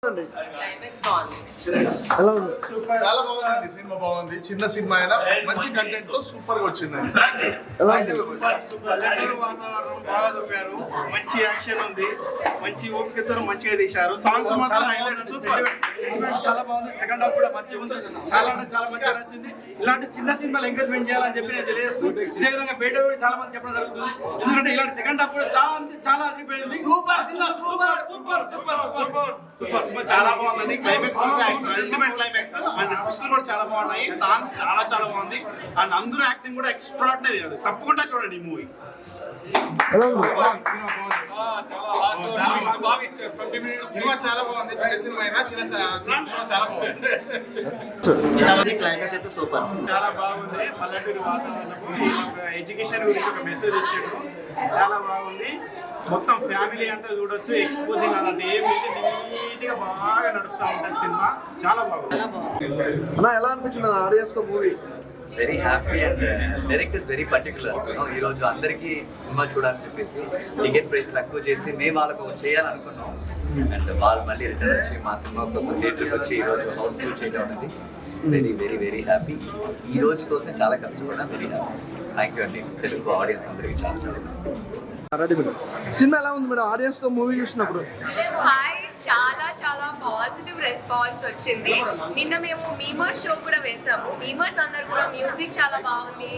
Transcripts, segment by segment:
చాలా బాగుందండి. సినిమా బాగుంది. చిన్న సినిమా అయినా మంచి కంటెంట్ తో సూపర్ గా వచ్చిందండి. వాతావరణం బాగా చూపారు. మంచి యాక్షన్ ఉంది. మంచి ఓపికతో మంచిగా తీశారు. సాంగ్స్ మాత్రం హైలైట్ సూపర్. చాలా బాగుంది. సెకండ్ హాఫ్ కూడా మంచిగా ఉంది. చాలా మంచిగా నచ్చింది. ఇలాంటి చిన్న సినిమాలు ఎంకరేజ్మెంట్ చేయాలని చెప్పి నేను తెలియజేస్తూ ఇదే విధంగా బయట కూడా చాలా మంది చెప్పడం జరుగుతుంది. ఎందుకంటే ఇలాంటి సెకండ్ హాఫ్ కూడా చాలా అదిరిపోయింది. Super cinema. సూపర్ చాలా బాగుందండి. క్లైమాక్స్ అల్టిమేట్ క్లైమాక్స్ అండ్ ట్విస్టులు కూడా చాలా బాగున్నాయి. సాంగ్స్ చాలా బాగుంది. అండ్ అందరూ యాక్టింగ్ కూడా ఎక్స్ట్రాడినరీ. తప్పకుండా చూడండి ఈ మూవీ. సినిమా చాలా బాగుంది. చిన్న సినిమా అయినా చిన్న సినిమా చాలా బాగుంది. క్లైమాక్స్ అయితే సూపర్. చాలా బాగుంది. పల్లెటూరి వాతావరణము ఎడ్యుకేషన్ గురించి ఒక మెసేజ్ ఇచ్చాడు. చాలా బాగుంది. మొత్తం ఫ్యామిలీ అంతా చూడొచ్చు. ఎక్స్పోజింగ్ అలాంటి ఏం నీట్ గా బాగా నడుస్తూ ఉంటుంది సినిమా. చాలా బాగుంది. ఎలా అనిపించింది ఆడియన్స్ తో movie? Very happy and direct is very particular. ఈరోజు అందరికీ సినిమా చూడాలని చెప్పేసి టికెట్ ప్రైస్ తక్కువ చేసి మేము వాళ్ళకు చేయాలనుకున్నాం. అండ్ వాళ్ళు మళ్ళీ రిటర్న్ వచ్చి మా సినిమా కోసం థియేటర్కి వచ్చి ఈరోజు హౌస్ఫుల్ చేయడం అనేది వెరీ హ్యాపీ. ఈ రోజు కోసం చాలా కష్టపడ్డా. Very happy. థ్యాంక్ యూ అండి తెలుగు ఆడియన్స్ అందరికీ చాలా సినిమా ఎలా ఉంది మేడం ఆడియన్స్ తో మూవీ చూసినప్పుడు? హాయ్, చాలా పాజిటివ్ రెస్పాన్స్ వచ్చింది. నిన్న మేము మీమర్స్ షో కూడా వేసాము. మీమర్స్ అందరు కూడా మ్యూజిక్ చాలా బాగుంది,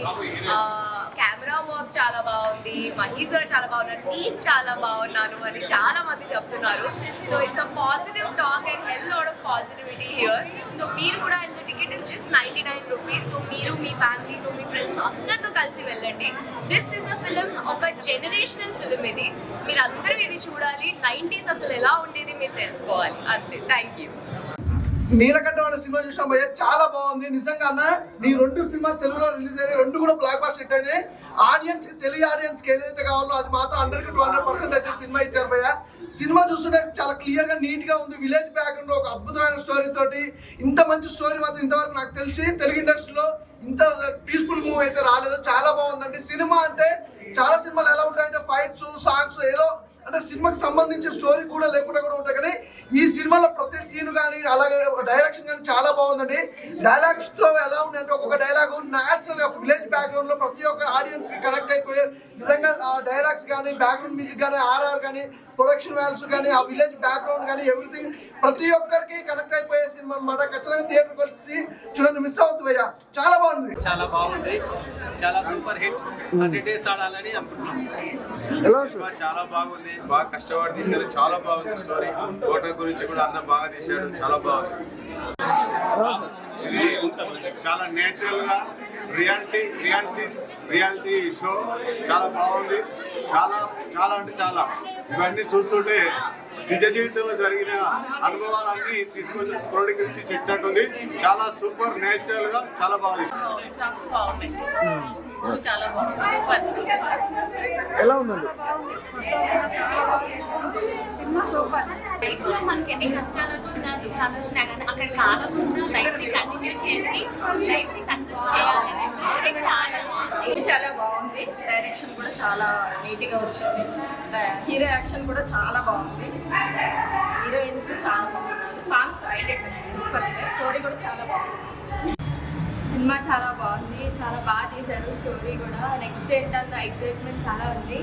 కెమెరా వర్క్ చాలా బాగుంది, మహీ సార్ చాలా బాగున్నారు, నేను చాలా బాగున్నాను అని చాలా మంది చెప్తున్నారు. So it's a positive talk and hell lot of positivity here. So మీరు కూడా ఇంత ticket is just 99 rupees. So మీరు మీ ఫ్యామిలీతో మీ ఫ్రెండ్స్తో అందరితో కలిసి వెళ్ళండి. దిస్ ఇస్ అ ఫిలిం, ఒక జనరేషనల్ ఫిలిం ఇది. మీరు అందరూ ఇది చూడాలి. 90s అసలు ఎలా ఉండేది మీరు తెలుసుకోవాలి. అంతే. Thank you. నీలకంఠ అనే సినిమా చూసాం భయ్య, చాలా బాగుంది నిజంగా. అన్న నీ 2 సినిమా తెలుగులో రిలీజ్ అయినాయి, 2 కూడా బ్లాక్ బస్టర్ హిట్ అయినాయి. ఆడియన్స్ కి తెలుగు ఆడియన్స్ కి ఏదైతే కావాలో అది మాత్రం 100% అయితే సినిమా ఇచ్చారు భయ్య. సినిమా చూస్తుంటే చాలా క్లియర్ గా నీట్ గా ఉంది. విలేజ్ బ్యాక్గ్రౌండ్ లో ఒక అద్భుతమైన స్టోరీ తోటి ఇంత మంచి స్టోరీ మాత్రం ఇంతవరకు నాకు తెలిసి తెలుగు ఇండస్ట్రీలో ఇంత పీస్ఫుల్ మూవీ అయితే రాలేదు. చాలా బాగుందండి. సినిమా అంటే చాలా సినిమాలు ఎలా ఉంటాయంటే ఫైట్స్ సాంగ్స్ ఏదో అంటే సినిమాకి సంబంధించిన స్టోరీ కూడా లేకుండా కూడా ఉంటాయి. కానీ ఈ సినిమాలో ప్రతి సీన్ కానీ అలాగే డైరెక్షన్ కానీ చాలా బాగుందండి. డైలాగ్స్ తో ఎలా ఉందంటే ఒక్కొక్క డైలాగ్ న్యాచురల్ గా విలేజ్ బ్యాక్గ్రౌండ్ లో ప్రతి ఒక్క ఆడియన్స్ కి కనెక్ట్ అయిపోయే విధంగా ఆ డైలాగ్స్ కానీ బ్యాక్గ్రౌండ్ మ్యూజిక్ కానీ ఆర్ఆర్ కానీ ప్రొడక్షన్ వాల్యూస్ కానీ ఆ విలేజ్ బ్యాక్గ్రౌండ్ కానీ ఎవ్రీథింగ్ ప్రతి ఒక్కరికి కనెక్ట్ అయిపోయే సినిమా అన్నమాట. ఖచ్చితంగా థియేటర్కి వచ్చి చూడండి, మిస్ అవుతుంది భయ్య. చాలా బాగుంది. చాలా బాగుంది. చాలా సూపర్ హిట్. 100 days ఆడాలని అనుకుంటున్నాం. చాలా బాగుంది. బాగా కష్టపడి తీశారు. చాలా బాగుంది స్టోరీ. కోట గురించి కూడా అన్న బాగా తీశాడు. చాలా బాగుంది. ఇది చాలా నేచురల్ గా రియాలిటీ షో చాలా బాగుంది. చాలా అంటే చాలా ఇవన్నీ చూస్తుంటే నిజ జీవితంలో జరిగిన అనుభవాలన్నీ తీసుకొని క్రోడీకరించి చెప్పినట్టుంది. చాలా సూపర్ నేచురల్ గా చాలా బాగుంది. చాలా బాగుంది. ఎలా ఉందండి సినిమా? సూపర్. లైఫ్ లో మనకి ఎన్ని కష్టాలు వచ్చినా దుఃఖాలు వచ్చినా కానీ అక్కడ కాకుండా లైఫ్ ని కంటిన్యూ చేసి లైఫ్ ని సక్సెస్ చేయాలనే స్టోరీ చాలా బాగుంది. డైరెక్షన్ కూడా చాలా నీట్ గా వచ్చింది. హీరో యాక్షన్ కూడా చాలా బాగుంది. హీరోయిన్ కూడా చాలా బాగున్నారు. Songs highlight super. స్టోరీ కూడా చాలా బాగుంది. సినిమా చాలా బాగుంది. చాలా బాగా తీశారు. స్టోరీ కూడా నెక్స్ట్ ఏంటన్న ఎక్సైట్మెంట్ చాలా ఉంది.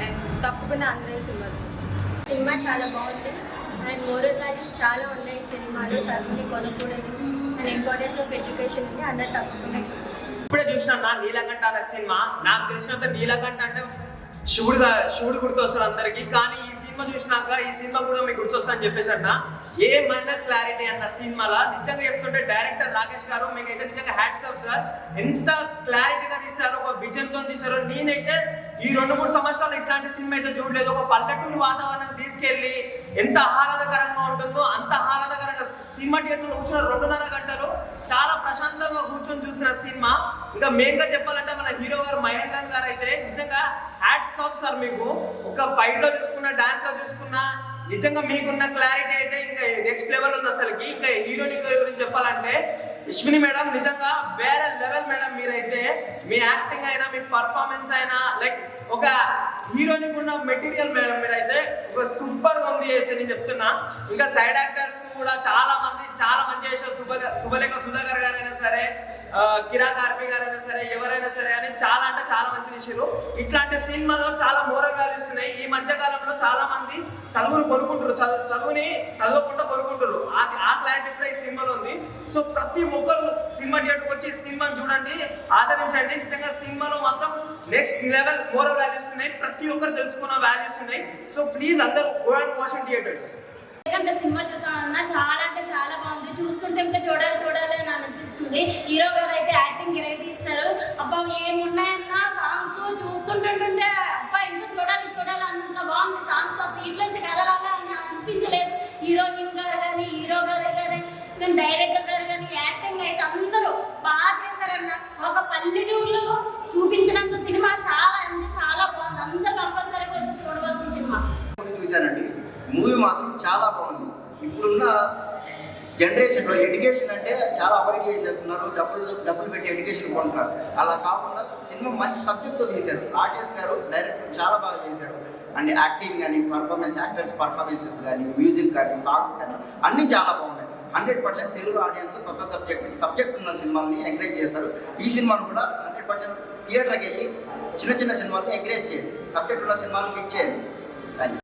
అండ్ తప్పకుండా అందరూ సినిమా చాలా బాగుంది. అండ్ మోరల్ వాల్యూస్ చాలా ఉన్నాయి సినిమాలో. చదువుని కొనకూడదు అండ్ ఇంపార్టెన్స్ ఆఫ్ ఎడ్యుకేషన్ ఉంది. అందరు తప్పకుండా చూడాలి. ఇప్పుడే చూసినా నీలకంఠ అనే సినిమా. నాకు తెలిసినంత నీలకంఠ అంటే శివుడు గుర్తొస్తాడు అందరికి. కానీ ఈ సినిమా చూసినాక ఈ సినిమా కూడా మీకు గుర్తొస్తా అని చెప్పేసి అన్న ఏమైనా క్లారిటీ అన్న సినిమాలో నిజంగా చెప్తుంటే డైరెక్టర్ రాకేష్ గారు మీకైతే నిజంగా హ్యాట్స్ ఆఫ్ సార్. ఎంత క్లారిటీగా తీశారు, ఒక విజన్ తో తీశారు. నేనైతే ఈ 2-3 సంవత్సరాలు ఇట్లాంటి సినిమా అయితే చూడలేదు. ఒక పల్లెటూరు వాతావరణం తీసుకెళ్లి ఎంత ఆహ్లాదకరంగా ఉంటుందో అంత ఆహ్లాదకరంగా సినిమా థియేటర్లో కూర్చున్న 2.5 గంటలు చాలా ప్రశాంతంగా కూర్చొని చూస్తున్న సినిమా. ఇంకా మెయిన్ గా చెప్పాలంటే మన హీరో గారు మహేంద్రన్ గారు అయితే నిజంగా హ్యాట్స్ ఆఫ్ సార్. మీకు ఒక ఫైట్ లో చూసుకున్నా డాన్స్ లో చూసుకున్నా నిజంగా మీకున్న క్లారిటీ అయితే ఇంకా నెక్స్ట్ లెవెల్ ఉంది అసలుకి. ఇంకా హీరోయిన్ గురించి చెప్పాలంటే అశ్విని మేడం నిజంగా వేరే లెవెల్ మేడం. మీరైతే మీ యాక్టింగ్ అయినా మీ పర్ఫార్మెన్స్ అయినా లైక్ ఒక హీరోయిన్ ఉన్న మెటీరియల్ మేడం. మీరైతే ఒక సూపర్ గా ఉంది చేసి నేను చెప్తున్నా. ఇంకా సైడ్ యాక్టర్స్ కూడా చాలా మంచి చేశారు. శుభలేఖ సుధాకర్ గారైనా సరే, కిరా కార్పి గారైనా సరే, ఎవరైనా సరే అని చాలా అంటే చాలా మంచి విషయాలు. ఇట్లాంటి సినిమాలో చాలా మోరల్ వాల్యూస్ ఉన్నాయి. ఈ మధ్య కాలంలో చాలా మంది చదువుని కొనుక్కుంటారు, చదువుని చదవకుండా కొనుక్కుంటారు. ఆ క్లారిటీ కూడా ఈ సినిమాలో ఉంది. సో ప్రతి ఒక్కరు సినిమా థియేటర్కి వచ్చి సినిమాని చూడండి, ఆదరించండి. నిజంగా సినిమాలో మాత్రం నెక్స్ట్ లెవెల్ మోరల్ వాల్యూస్ ఉన్నాయి, ప్రతి ఒక్కరు తెలుసుకున్న వాల్యూస్ ఉన్నాయి. సో ప్లీజ్ అందరూ go and watch in theatres. ఎందుకంటే సినిమా చూసామన్నా చాలా అంటే చాలా బాగుంది. చూస్తుంటే ఇంకా చూడాలి అని అనిపిస్తుంది. హీరో గారు అయితే యాక్టింగ్ గిరే తీస్తారు. అబ్బా ఏమున్నాయన్నా సాంగ్స్ చూస్తుంటుంటే అబ్బా ఇంకా చూడాలి అంత బాగుంది. సాంగ్స్ ఆ సీట్ నుంచి కదలాగా అని అనిపించలేదు. హీరోయిన్ గారు కానీ, హీరో గారు కానీ, డైరెక్టర్ గారు కానీ, యాక్టింగ్ అయితే అందరూ బాగా చేశారన్న. ఒక పల్లెటూరులో చూపించినంత సినిమా చాలా అంటే చాలా బాగుంది. అందరూ కంపల్సరీగా వచ్చి చూడవలసిన సినిమా. చూశానండి, మూవీ మాత్రం చాలా బాగుంది. ఇప్పుడున్న జనరేషన్లో ఎడ్యుకేషన్ అంటే చాలా అవాయిడ్ చేసేస్తున్నారు, డబ్బులు పెట్టి ఎడ్యుకేషన్ కొంటున్నారు. అలా కాకుండా సినిమా మంచి సబ్జెక్ట్తో తీశారు. రాజేష్ గారు డైరెక్టర్ చాలా బాగా చేశాడు. అండ్ యాక్టింగ్ కానీ, యాక్టర్స్ పర్ఫార్మెన్సెస్ కానీ, మ్యూజిక్ కానీ, సాంగ్స్ కానీ అన్నీ చాలా బాగున్నాయి. 100% తెలుగు ఆడియన్స్ కొత్త సబ్జెక్ట్ ఉన్న సినిమాని ఎంకరేజ్ చేస్తారు. ఈ సినిమాను కూడా 100% థియేటర్కి వెళ్ళి చిన్న సినిమాలను ఎంకరేజ్ చేయండి. సబ్జెక్ట్ ఉన్న సినిమాలను హిట్ చేయండి. Thank you.